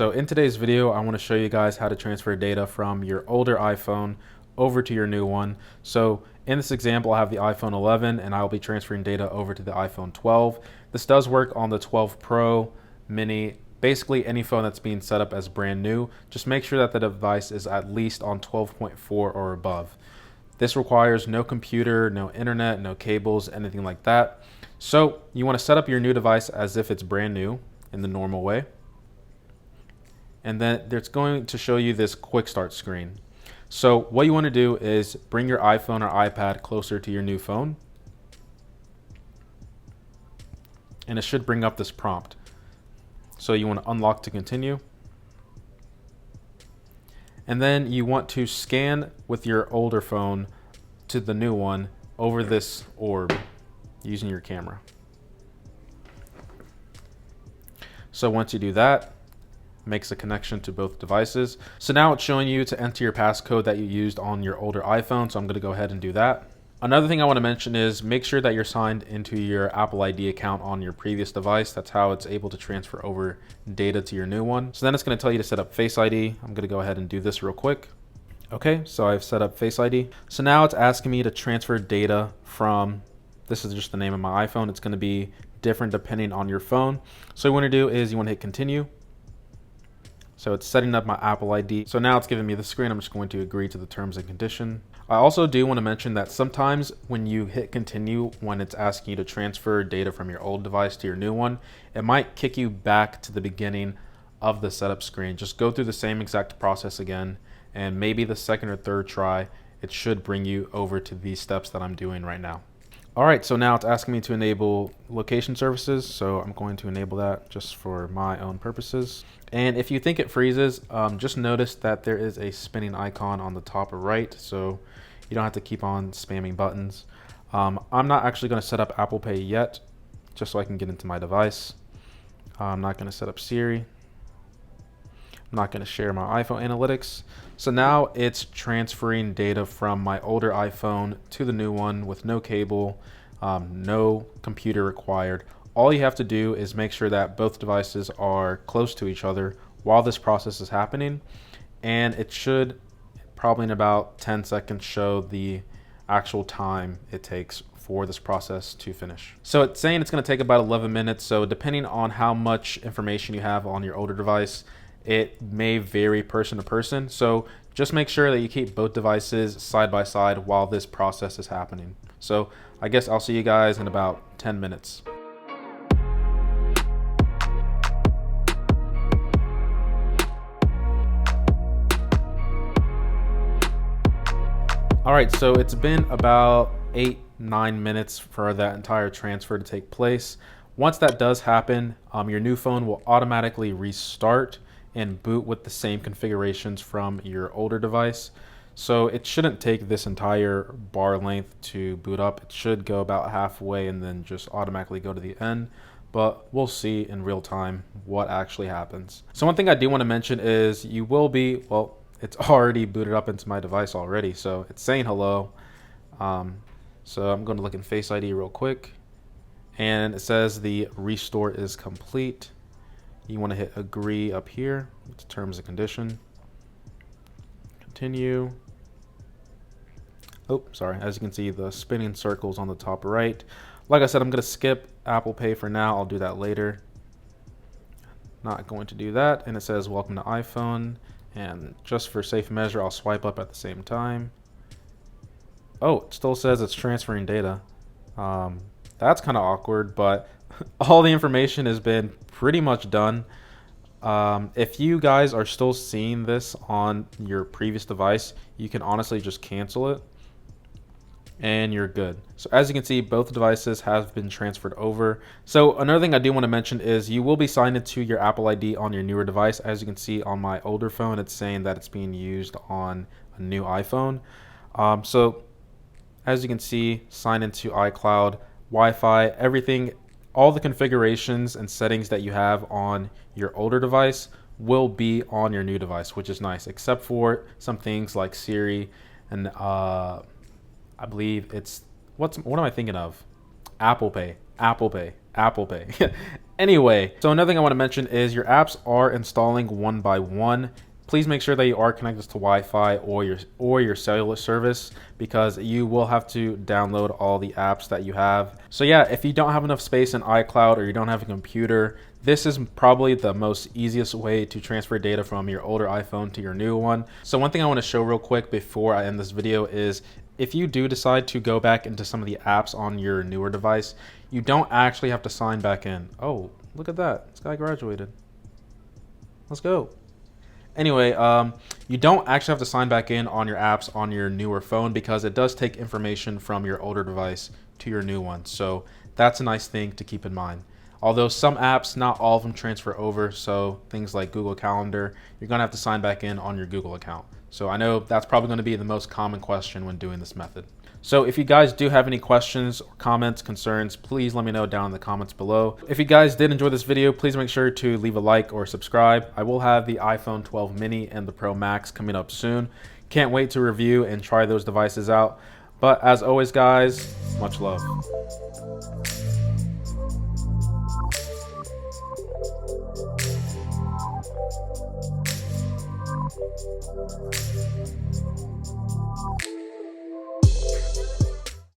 So in today's video, I want to show you guys how to transfer data from your older iPhone over to your new one. So in this example, I have the iPhone 11 and I'll be transferring data over to the iPhone 12. This does work on the 12 Pro, Mini, basically any phone that's being set up as brand new. Just make sure that the device is at least on 12.4 or above. This requires no computer, no internet, no cables, anything like that. So you want to set up your new device as if it's brand new in the normal way. And then it's going to show you this quick start screen. So what you want to do is bring your iPhone or iPad closer to your new phone. And it should bring up this prompt. So you want to unlock to continue. And then you want to scan with your older phone to the new one over this orb using your camera. So once you do that, makes a connection to both devices. So now it's showing you to enter your passcode that you used on your older iPhone. So I'm going to go ahead and do that. Another thing I want to mention is make sure that you're signed into your Apple ID account on your previous device. That's how it's able to transfer over data to your new one. So then it's going to tell you to set up Face ID. I'm going to go ahead and do this real quick. Okay, so I've set up Face ID. So now it's asking me to transfer data from, this is just the name of my iPhone. It's going to be different depending on your phone. So what you want to do is you want to hit continue. So it's setting up my Apple ID. So now it's giving me the screen. I'm just going to agree to the terms and condition. I also do want to mention that sometimes when you hit continue, when it's asking you to transfer data from your old device to your new one, it might kick you back to the beginning of the setup screen. Just go through the same exact process again, and maybe the second or third try, it should bring you over to these steps that I'm doing right now. All right, so now it's asking me to enable location services. So I'm going to enable that just for my own purposes. And if you think it freezes, just notice that there is a spinning icon on the top right. So you don't have to keep on spamming buttons. I'm not actually going to set up Apple Pay yet, just so I can get into my device. I'm not going to set up Siri. I'm not going to share my iPhone analytics. So now it's transferring data from my older iPhone to the new one with no cable, no computer required. All you have to do is make sure that both devices are close to each other while this process is happening. And it should probably in about 10 seconds show the actual time it takes for this process to finish. So it's saying it's going to take about 11 minutes. So depending on how much information you have on your older device, it may vary person to person. So just make sure that you keep both devices side by side while this process is happening. So I guess I'll see you guys in about 10 minutes. All right, so it's been about 8-9 minutes for that entire transfer to take place. Once that does happen, your new phone will automatically restart and boot with the same configurations from your older device. So it shouldn't take this entire bar length to boot up. It should go about halfway and then just automatically go to the end. But we'll see in real time what actually happens. So one thing I do want to mention is you will be, well, it's already booted up into my device already. So it's saying hello. So I'm going to look in Face ID real quick. And it says the restore is complete. You want to hit agree up here to terms and condition. Continue. Oh, sorry. As you can see, the spinning circles on the top right. Like I said, I'm going to skip Apple Pay for now. I'll do that later. Not going to do that. And it says welcome to iPhone. And just for safe measure, I'll swipe up at the same time. Oh, it still says it's transferring data. That's kind of awkward, but all the information has been pretty much done. If you guys are still seeing this on your previous device, you can honestly just cancel it and you're good. So as you can see, both devices have been transferred over. So another thing I do want to mention is you will be signed into your Apple ID on your newer device. As you can see on my older phone, it's saying that it's being used on a new iPhone. So as you can see, sign into iCloud, Wi-Fi, everything. All the configurations and settings that you have on your older device will be on your new device, which is nice, except for some things like Siri and I believe it's, what am I thinking of? Apple Pay. Anyway, so another thing I want to mention is your apps are installing one by one. Please make sure that you are connected to Wi-Fi or your cellular service, because you will have to download all the apps that you have. So yeah, if you don't have enough space in iCloud or you don't have a computer, this is probably the most easiest way to transfer data from your older iPhone to your new one. So one thing I want to show real quick before I end this video is, if you do decide to go back into some of the apps on your newer device, you don't actually have to sign back in. Oh, look at that. This guy graduated. Let's go. Anyway, you don't actually have to sign back in on your apps on your newer phone, because it does take information from your older device to your new one. So that's a nice thing to keep in mind. Although some apps, not all of them transfer over. So things like Google Calendar, you're going to have to sign back in on your Google account. So I know that's probably going to be the most common question when doing this method. So if you guys do have any questions or comments, concerns, please let me know down in the comments below. If you guys did enjoy this video, please make sure to leave a like or subscribe. I will have the iPhone 12 mini and the Pro Max coming up soon. Can't wait to review and try those devices out. But as always, guys, much love.